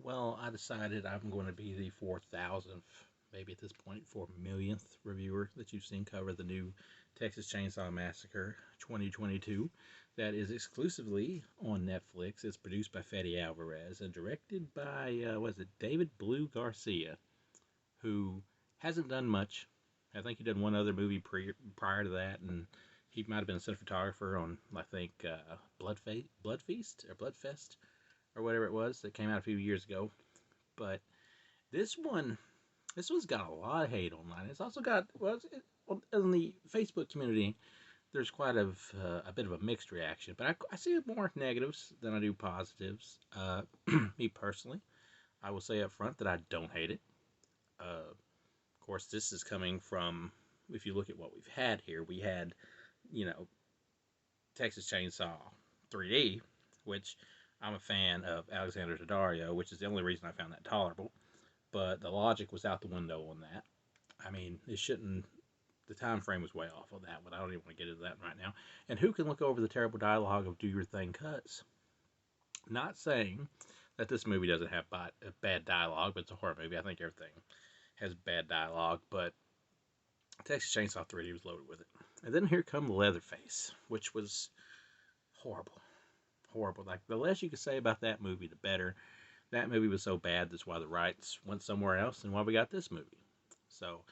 Well, I decided I'm going to be the 4,000th, maybe at this point, 4 millionth reviewer that you've seen cover the new Texas Chainsaw Massacre 2022. That is exclusively on Netflix. It's produced by Fede Alvarez and directed by, was it David Blue Garcia, who hasn't done much. I think he did one other movie prior to that, and he might have been a cinematographer on, I think, Blood Feast or Bloodfest or whatever it was that came out a few years ago. But this one, this one's got a lot of hate online. It's also got, well, in the Facebook community, there's quite a bit of a mixed reaction. But I see more negatives than I do positives. Me personally, I will say up front that I don't hate it. Of course, this is coming from, if you look at what we've had here, we had, you know, Texas Chainsaw 3D, which I'm a fan of Alexander Daddario, which is the only reason I found that tolerable. But the logic was out the window on that. I mean, it shouldn't. The time frame was way off on that one. I don't even want to get into that right now. And who can look over the terrible dialogue of "Do Your Thing" cuts? Not saying that this movie doesn't have bad dialogue, but it's a horror movie. I think everything has bad dialogue, but Texas Chainsaw 3D was loaded with it. And then here come Leatherface, which was horrible. Horrible. Like, the less you could say about that movie, the better. That movie was so bad, that's why the rights went somewhere else and why we got this movie. So,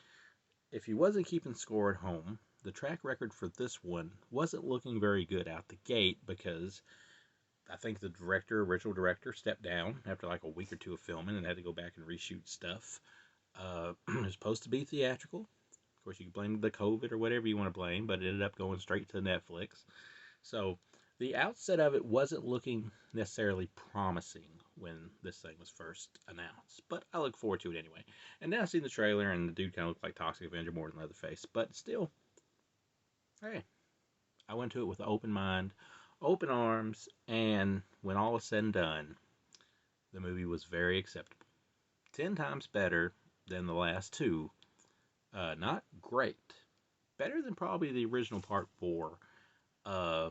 if you wasn't keeping score at home, the track record for this one wasn't looking very good out the gate because I think the original director, stepped down after like a week or two of filming and had to go back and reshoot stuff. It was supposed to be theatrical. Of course, you can blame the COVID or whatever you want to blame, but it ended up going straight to Netflix. So the outset of it wasn't looking necessarily promising when this thing was first announced, but I look forward to it anyway. And now I've seen the trailer, and the dude kind of looks like Toxic Avenger more than Leatherface, but still, hey, I went to it with an open mind, open arms, and when all was said and done, the movie was very acceptable. 10 times better than the last two. Not great. Better than probably the original Part 4. Uh,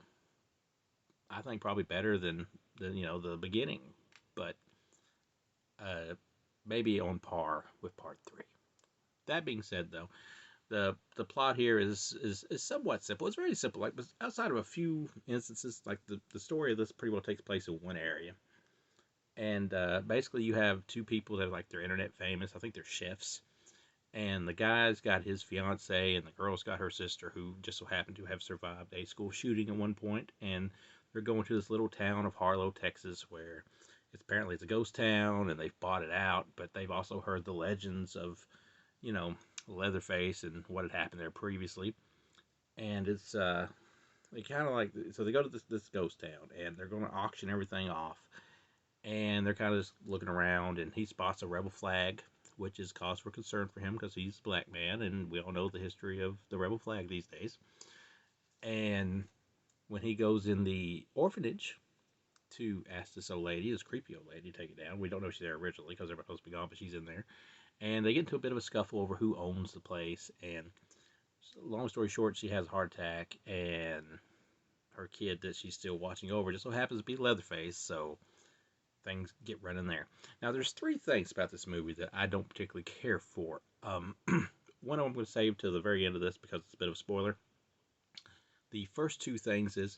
I think probably better than the beginning, but uh, maybe on par with Part 3. That being said, though, the plot here is somewhat simple. It's very simple. Like, outside of a few instances, like the story of this pretty well takes place in one area, and basically you have two people that are like they're internet famous. I think they're chefs, and the guy's got his fiance, and the girl's got her sister, who just so happened to have survived a school shooting at one point, and they're going to this little town of Harlow, Texas, where it's a ghost town, and they've bought it out, but they've also heard the legends of, you know, Leatherface and what had happened there previously, and it's they kind of like, so they go to this ghost town, and they're going to auction everything off, and they're kind of just looking around, and he spots a rebel flag, which is cause for concern for him because he's a black man, and we all know the history of the rebel flag these days. And when he goes in the orphanage to ask this old lady, this creepy old lady, to take it down, we don't know if she's there originally because everybody's supposed to be gone, but she's in there. And they get into a bit of a scuffle over who owns the place. And long story short, she has a heart attack, and her kid that she's still watching over just so happens to be Leatherface. So things get running there. Now, there's three things about this movie that I don't particularly care for. One of them I'm going to save to the very end of this because it's a bit of a spoiler. The first two things is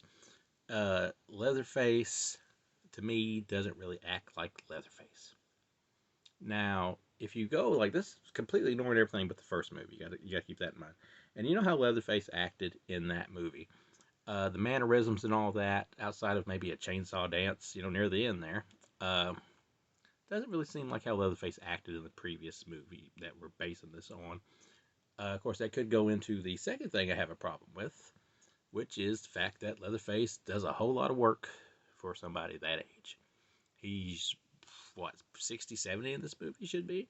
Leatherface, to me, doesn't really act like Leatherface. Now, if you go like this, completely ignoring everything but the first movie, you got to keep that in mind. And you know how Leatherface acted in that movie. The mannerisms and all that, outside of maybe a chainsaw dance, near the end there, uh, doesn't really seem like how Leatherface acted in the previous movie that we're basing this on. Of course, that could go into the second thing I have a problem with, which is the fact that Leatherface does a whole lot of work for somebody that age. He's, what, 60, 70 in this movie should be?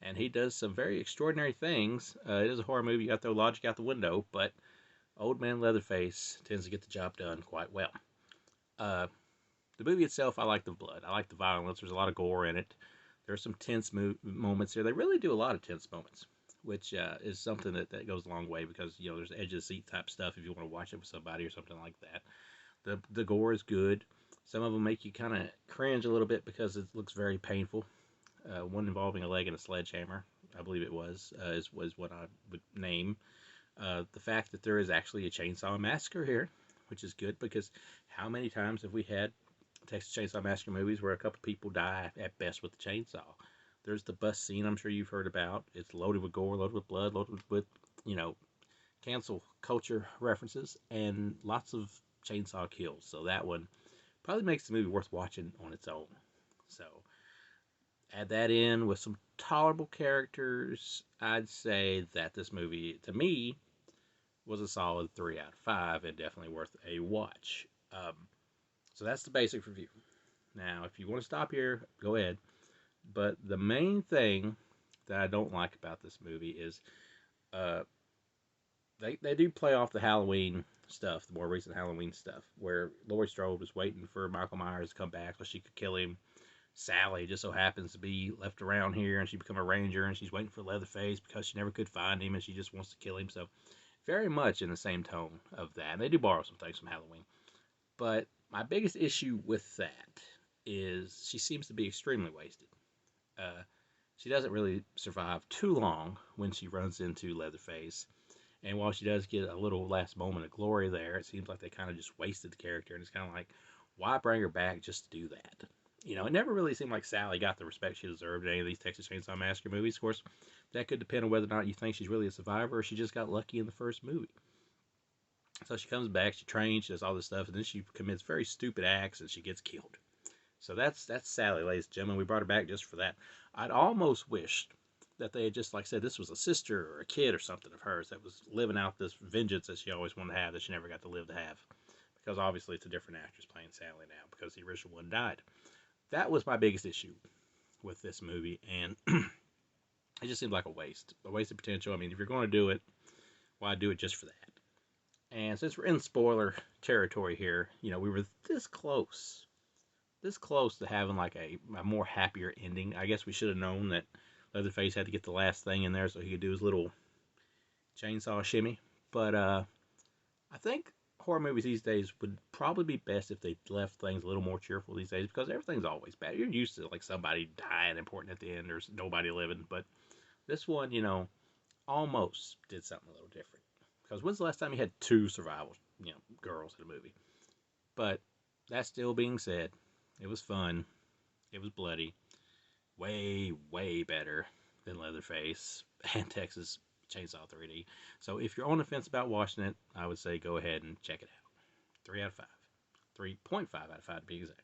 And he does some very extraordinary things. It is a horror movie, you got to throw logic out the window, but old man Leatherface tends to get the job done quite well. The movie itself, I like the blood. I like the violence. There's a lot of gore in it. There's some tense moments here. They really do a lot of tense moments, which is something that goes a long way because, there's edge of the seat type stuff if you want to watch it with somebody or something like that. The gore is good. Some of them make you kind of cringe a little bit because it looks very painful. One involving a leg and a sledgehammer, I believe it was what I would name. The fact that there is actually a chainsaw massacre here, which is good because how many times have we had Texas Chainsaw Massacre movies where a couple people die at best with the chainsaw? There's the bus scene I'm sure you've heard about. It's loaded with gore, loaded with blood, loaded with, you know, cancel culture references, and lots of chainsaw kills. So that one probably makes the movie worth watching on its own. So add that in with some tolerable characters, I'd say that this movie, to me, was a solid 3 out of 5 and definitely worth a watch. So that's the basic review. Now, if you want to stop here, go ahead. But the main thing that I don't like about this movie is uh, they do play off the Halloween stuff, the more recent Halloween stuff, where Laurie Strode was waiting for Michael Myers to come back so she could kill him. Sally just so happens to be left around here and she become a ranger and she's waiting for Leatherface because she never could find him and she just wants to kill him. So very much in the same tone of that. And they do borrow some things from Halloween. But my biggest issue with that is she seems to be extremely wasted. Uh, she doesn't really survive too long when she runs into Leatherface. And while she does get a little last moment of glory there, it seems like they kind of just wasted the character. And it's kind of like, why bring her back just to do that? You know, it never really seemed like Sally got the respect she deserved in any of these Texas Chainsaw Massacre movies. Of course, that could depend on whether or not you think she's really a survivor or she just got lucky in the first movie. So she comes back, she trains, she does all this stuff, and then she commits very stupid acts and she gets killed. So that's Sally, ladies and gentlemen. We brought her back just for that. I'd almost wished that they had just, like I said, this was a sister or a kid or something of hers that was living out this vengeance that she always wanted to have that she never got to live to have. Because obviously it's a different actress playing Sally now because the original one died. That was my biggest issue with this movie, and it just seemed like a waste of potential. I mean, if you're going to do it, why do it just for that? And since we're in spoiler territory here, you know, we were this close to having like a more happier ending. I guess we should have known that Leatherface had to get the last thing in there so he could do his little chainsaw shimmy. But I think horror movies these days would probably be best if they left things a little more cheerful these days because everything's always bad. You're used to like somebody dying important at the end or nobody living, but this one, you know, almost did something a little different. Because when's the last time you had two survival, you know, girls in a movie? But that still being said, it was fun. It was bloody. Way, way better than Leatherface and Texas Chainsaw 3D. So if you're on the fence about watching it, I would say go ahead and check it out. 3 out of 5. 3.5 out of 5 to be exact.